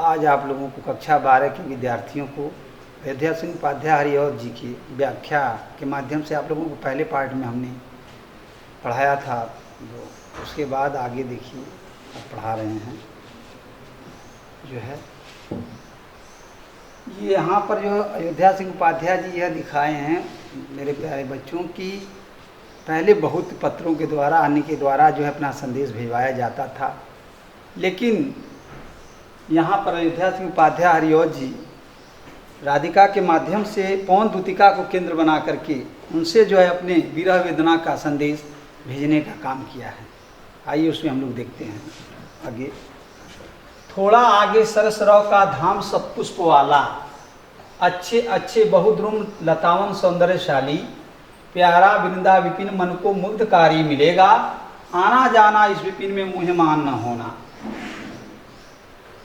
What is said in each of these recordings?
आज आप लोगों को कक्षा 12 के विद्यार्थियों को अयोध्या सिंह उपाध्याय हरिऔध जी की व्याख्या के माध्यम से आप लोगों को पहले पार्ट में हमने पढ़ाया था, जो उसके बाद आगे देखिए अब पढ़ा रहे हैं। जो है ये यहाँ पर जो अयोध्या सिंह उपाध्याय जी यह दिखाए हैं मेरे प्यारे बच्चों की, पहले बहुत पत्रों के द्वारा आने के द्वारा जो है अपना संदेश भिजवाया जाता था, लेकिन यहाँ पर अयोध्या सिंह उपाध्याय हरिऔध जी राधिका के माध्यम से पवन दूतिका को केंद्र बना करके उनसे जो है अपने विरह वेदना का संदेश भेजने का काम किया है। आइए उसमें हम लोग देखते हैं आगे। थोड़ा आगे सरसराव का धाम सब पुष्प वाला, अच्छे अच्छे बहुद्रुम लतावन सौंदर्यशाली, प्यारा वृंदा विपिन मन को मुग्धकारी मिलेगा, आना जाना इस विपिन में मुहमान न होना।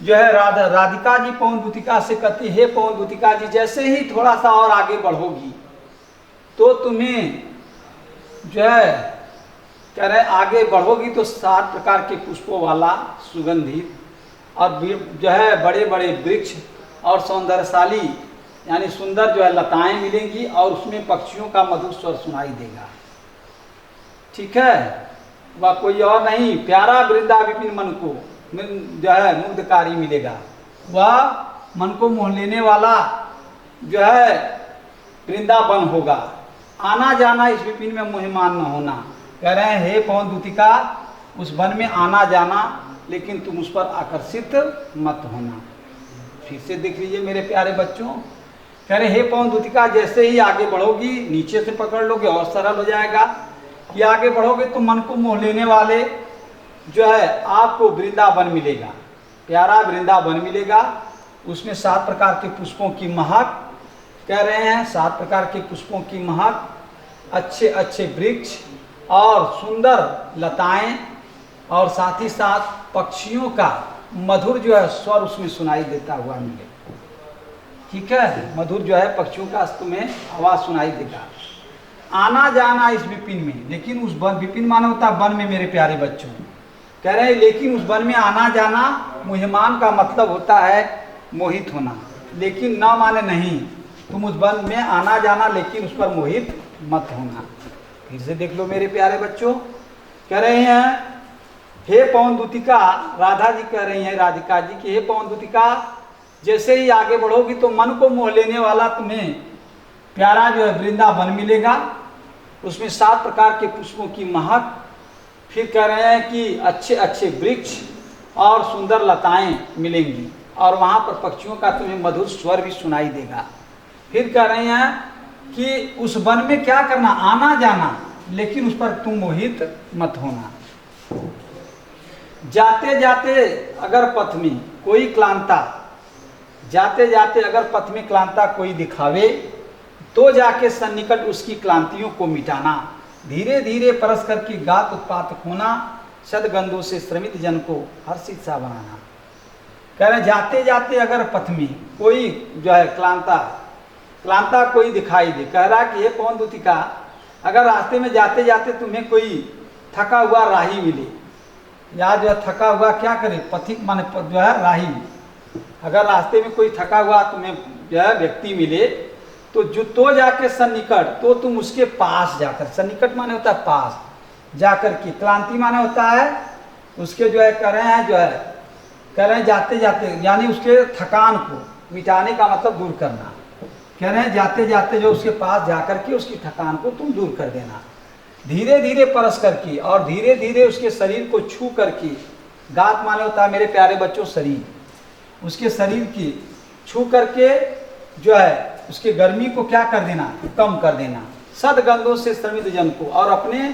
जो है राधिका जी पवन दूतिका से कहती है, पवन दूतिका जी जैसे ही थोड़ा सा और आगे बढ़ोगी तो तुम्हें जो है कह रहे आगे बढ़ोगी तो 7 प्रकार के पुष्पों वाला सुगंधित और जो है बड़े बड़े वृक्ष और सौंदर्यशाली यानी सुंदर जो है लताएं मिलेंगी और उसमें पक्षियों का मधुर स्वर सुनाई देगा। ठीक है, वह कोई और नहीं, प्यारा वृंदा विपिन मन को जो है मुग्धकारी मिलेगा, वह मन को मोह लेने वाला जो है वृंदावन होगा। आना जाना इस विपिन में मुहमान न होना, कह रहे हैं हे पवन दूतिका उस वन में आना जाना, लेकिन तुम उस पर आकर्षित मत होना। फिर से देख लीजिए मेरे प्यारे बच्चों, कह रहे हे पवन दूतिका जैसे ही आगे बढ़ोगी, नीचे से पकड़ लोगे और सरल हो जाएगा, कि आगे बढ़ोगे तो मन को मोह लेने वाले जो है आपको वृंदावन मिलेगा, प्यारा वृंदावन मिलेगा। उसमें 7 प्रकार के पुष्पों की महक, कह रहे हैं 7 प्रकार के पुष्पों की महक, अच्छे अच्छे वृक्ष और सुंदर लताएं और साथ ही साथ पक्षियों का मधुर जो है स्वर उसमें सुनाई देता हुआ मिले। ठीक है, मधुर जो है पक्षियों का तुम्हें आवाज सुनाई देगा। आना जाना इस विपिन में, लेकिन उस विपिन माने होता वन में मेरे प्यारे बच्चों, कह रहे हैं लेकिन उस वन में आना जाना, मुहमान का मतलब होता है मोहित होना, लेकिन न माने नहीं, तुम उस वन में आना जाना लेकिन उस पर मोहित मत होना। फिर से देख लो मेरे प्यारे बच्चों, कह रहे हैं हे पवन दूतिका, राधा जी कह रही हैं राधिका जी की, हे पवन दूतिका जैसे ही आगे बढ़ोगी तो मन को मोह लेने वाला तुम्हें प्यारा जो है वृंदावन मिलेगा, उसमें 7 प्रकार के पुष्पों की महक, फिर कह रहे हैं कि अच्छे अच्छे वृक्ष और सुंदर लताएं मिलेंगी और वहाँ पर पक्षियों का तुम्हें मधुर स्वर भी सुनाई देगा। फिर कह रहे हैं कि उस वन में क्या करना, आना जाना, लेकिन उस पर तुम मोहित मत होना। जाते जाते अगर पथ में कोई क्लांता, जाते जाते अगर पथ में क्लांता कोई दिखावे तो जाके सन्निकट उसकी क्लांतियों को मिटाना, धीरे धीरे परस करके गात उत्पात होना, सदगंधों से श्रमित जन को हर्षित सा बनाना। कह रहे जाते जाते अगर पथ में कोई जो है क्लांता कोई दिखाई दे, कह रहा कि ये पवन दूतिका अगर रास्ते में जाते जाते तुम्हें कोई थका हुआ राही मिले, या जो है थका हुआ क्या करे, पथिक माने जो है राही, अगर रास्ते में कोई थका हुआ तुम्हें जो है व्यक्ति मिले तो जाके सन्निकट, तो तुम उसके पास जाकर, सन्निकट माने होता है पास जाकर के, क्लांति माने होता है उसके जो है कह रहे हैं जो है कह रहे हैं जाते जाते यानी उसके थकान को मिटाने का मतलब दूर करना, कह रहे हैं जाते जाते जो उसके पास जाकर के उसकी थकान को तुम दूर कर देना, धीरे धीरे परस करके और धीरे धीरे उसके शरीर को छू करके, गात माने होता है मेरे प्यारे बच्चों शरीर, उसके शरीर की छू करके जो है उसके गर्मी को क्या कर देना, कम कर देना, सदगंधों से श्रमित जन को, और अपने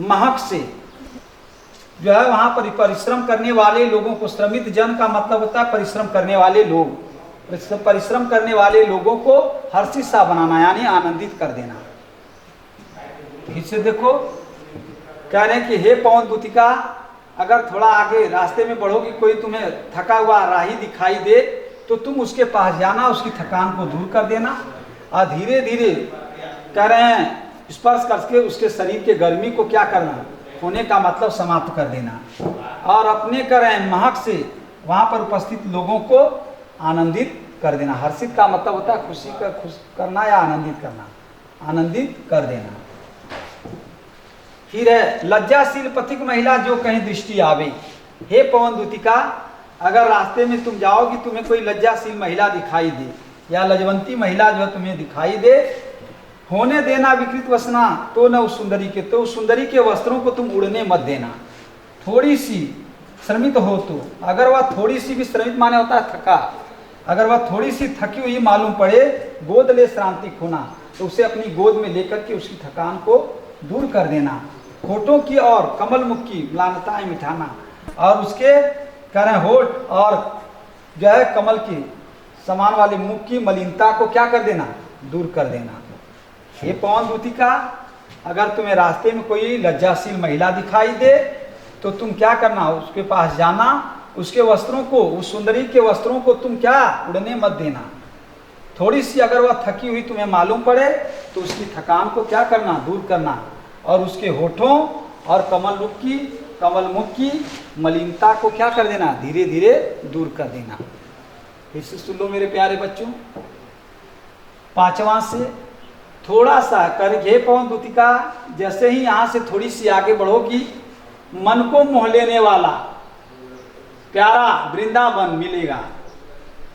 महक से जो है वहां पर परिश्रम करने वाले लोगों को, श्रमित जन का मतलब होता है परिश्रम करने वाले लोग, परिश्रम करने वाले लोगों को हर्षित सा बनाना यानी आनंदित कर देना। इससे देखो कह रहे हैं कि हे पवन दूतिका अगर थोड़ा आगे रास्ते में बढ़ोगी, कोई तुम्हें थका हुआ राही दिखाई दे तो तुम उसके पास जाना, उसकी थकान को दूर कर देना और धीरे धीरे कह रहे हैं स्पर्श करके उसके शरीर के गर्मी को क्या करना, होने का मतलब समाप्त कर देना, और अपने कह रहे हैं महक से वहाँ पर उपस्थित लोगों को आनंदित कर देना। हर्षित का मतलब होता है खुश करना या आनंदित करना, आनंदित कर देना। फिर है लज्जाशील पथिक महिला जो कहीं दृष्टि आवे। हे पवन दूतिका, अगर रास्ते में तुम जाओगी, तुम्हें कोई लज्जाशील महिला दिखाई दे या लजवंती महिला जो है तुम्हें दिखाई दे, होने देना विकृत वसना तो न उस सुंदरी के, तो उस सुंदरी के वस्त्रों को तुम उड़ने मत देना। थोड़ी सी श्रमित हो तो, अगर वह थोड़ी सी भी श्रमित माने होता है थका, अगर वह थोड़ी सी थकी हुई मालूम पड़े, गोद ले श्रांति खोना, तो उसे अपनी गोद में लेकर के उसकी थकान को दूर कर देना। होठों की और कमल मुख की म्लानताएं मिटाना, और उसके करें होठ और जो है कमल की समान वाले मुख की मलिनता को क्या कर देना, दूर कर देना। हे पवन दूतिका, अगर तुम्हें रास्ते में कोई लज्जाशील महिला दिखाई दे तो तुम क्या करना, उसके पास जाना, उसके वस्त्रों को, उस सुंदरी के वस्त्रों को तुम क्या उड़ने मत देना। थोड़ी सी अगर वह थकी हुई तुम्हें मालूम पड़े तो उसकी थकान को क्या करना, दूर करना, और उसके होठों और कमल मुख की मलिनता को क्या कर देना, धीरे धीरे दूर कर देना। फिर से सुन लो मेरे प्यारे बच्चों, 5वां से थोड़ा सा कर, हे पवन दूतिका, जैसे ही यहाँ से थोड़ी सी आगे बढ़ोगी, मन को मोह लेने वाला प्यारा वृंदावन मिलेगा।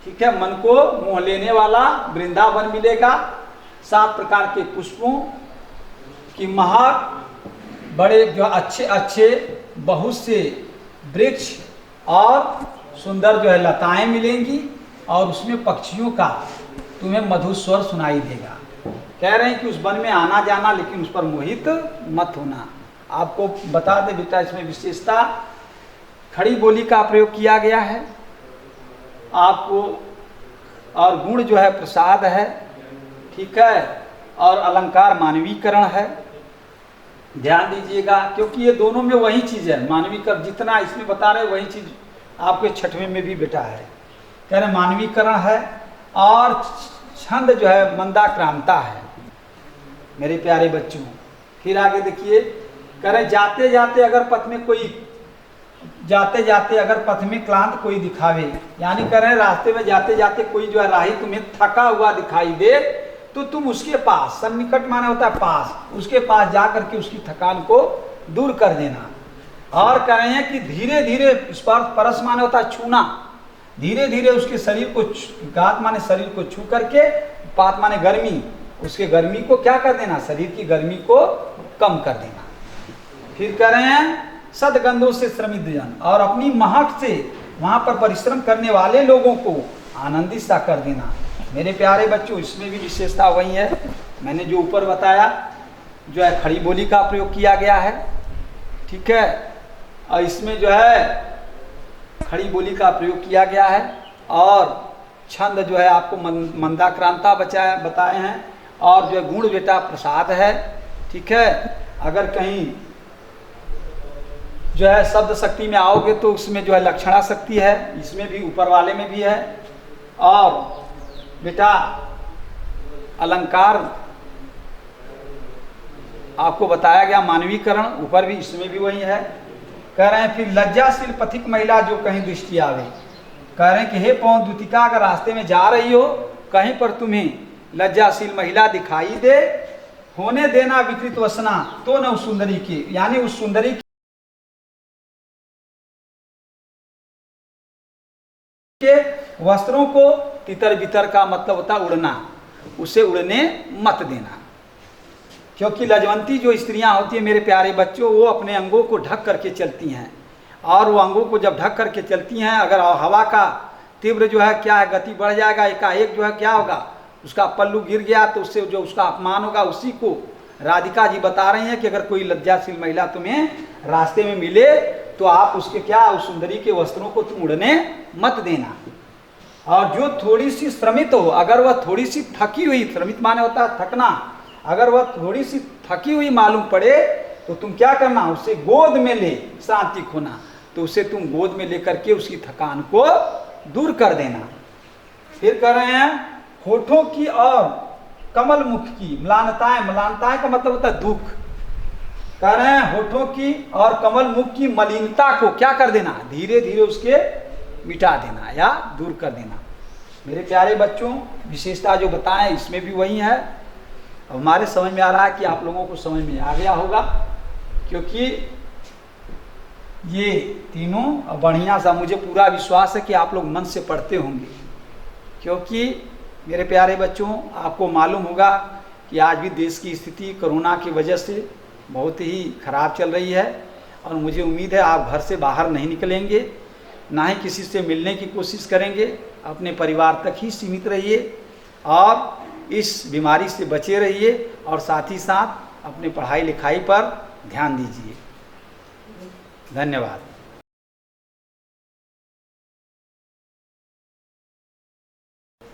ठीक है, मन को मोह लेने वाला वृंदावन मिलेगा। 7 प्रकार के पुष्पों की महक, बड़े जो अच्छे अच्छे बहुत से वृक्ष और सुंदर जो है लताएं मिलेंगी, और उसमें पक्षियों का तुम्हें मधुर स्वर सुनाई देगा। कह रहे हैं कि उस वन में आना जाना, लेकिन उस पर मोहित मत होना। आपको बता दे बेटा, इसमें विशेषता खड़ी बोली का प्रयोग किया गया है आपको, और गुण जो है प्रसाद है, ठीक है, और अलंकार मानवीकरण है। ध्यान दीजिएगा, क्योंकि ये दोनों में वही चीज है। मानवीकरण जितना इसमें बता रहे वही चीज आपके 6वें में भी बेटा है। कह रहे मानवीकरण है, और छंद जो है मंदाक्रांता है मेरे प्यारे बच्चों। फिर आगे देखिए, कह रहे जाते जाते अगर पथ में क्लांत कोई दिखावे, यानी कह रहे रास्ते में जाते जाते कोई जो है राही तुम्हें थका हुआ दिखाई दे, तो तुम उसके पास, सन्निकट माने होता है पास, उसके पास जा करके उसकी थकान को दूर कर देना। और कह रहे हैं कि धीरे धीरे स्पर्श, परस माने होता है छूना, धीरे धीरे उसके शरीर को, गात माने शरीर को छू करके, पात माने गर्मी, उसके गर्मी को क्या कर देना, शरीर की गर्मी को कम कर देना। फिर कह रहे हैं सदगंधों से श्रमित जन, और अपनी महक से वहां पर परिश्रम करने वाले लोगों को आनंदित सा कर देना। मेरे प्यारे बच्चों, इसमें भी विशेषता वही है, मैंने जो ऊपर बताया, जो है खड़ी बोली का प्रयोग किया गया है। ठीक है, और इसमें जो है खड़ी बोली का प्रयोग किया गया है, और छंद जो है आपको मंदाक्रांता बताए हैं, और जो है गुण बेटा प्रसाद है। ठीक है, अगर कहीं जो है शब्द शक्ति में आओगे तो उसमें जो है लक्षणा शक्ति है, इसमें भी ऊपर वाले में भी है। और बेटा अलंकार आपको बताया गया, मानवीकरण ऊपर भी, इसमें भी वही है। कह रहे हैं फिर लज्जाशील पथिक महिला जो कहीं दृष्टि आवे, कह रहे हैं कि हे पवन दूतिका, अगर रास्ते में जा रही हो, कहीं पर तुम्हें लज्जाशील महिला दिखाई दे, होने देना विकृत वसना तो न उस सुंदरी की, यानी उस सुंदरी के वस्त्रों को, तितर बितर का मतलब होता उड़ना, उसे उड़ने मत देना। क्योंकि लजवंती जो स्त्रियां होती है मेरे प्यारे बच्चों, वो अपने अंगों को ढक करके चलती हैं, और वो अंगों को जब ढक करके चलती हैं, अगर हवा का तीव्र जो है क्या है गति बढ़ जाएगा, एकाएक जो है क्या होगा, उसका पल्लू गिर गया तो उससे जो उसका अपमान होगा, उसी को राधिका जी बता रही हैं कि अगर कोई लज्जाशील महिला तुम्हें रास्ते में मिले तो आप उसके क्या, उस सुंदरी के वस्त्रों को तुम उड़ने मत देना। और जो थोड़ी सी श्रमित हो, अगर वह थोड़ी सी थकी हुई, श्रमित माने होता है थकना, अगर वह थोड़ी सी थकी हुई मालूम पड़े तो तुम क्या करना, उसे गोद में ले शांति खोना, तो उसे तुम गोद में लेकर के उसकी थकान को दूर कर देना। फिर कह रहे हैं होठों की और कमल मुख की म्लानताएं, म्लानताएं का मतलब होता है दुख। कह रहे हैं होठों की और कमल मुख की मलिनता को क्या कर देना, धीरे धीरे उसके मिटा देना या दूर कर देना। मेरे प्यारे बच्चों, विशेषता जो बताएं इसमें भी वही है। अब हमारे समझ में आ रहा है कि आप लोगों को समझ में आ गया होगा, क्योंकि ये तीनों बढ़िया सा, मुझे पूरा विश्वास है कि आप लोग मन से पढ़ते होंगे, क्योंकि मेरे प्यारे बच्चों आपको मालूम होगा कि आज भी देश की स्थिति कोरोना की वजह से बहुत ही खराब चल रही है, और मुझे उम्मीद है आप घर से बाहर नहीं निकलेंगे, ना ही किसी से मिलने की कोशिश करेंगे, अपने परिवार तक ही सीमित रहिए और इस बीमारी से बचे रहिए, और साथ ही साथ अपने पढ़ाई लिखाई पर ध्यान दीजिए। धन्यवाद।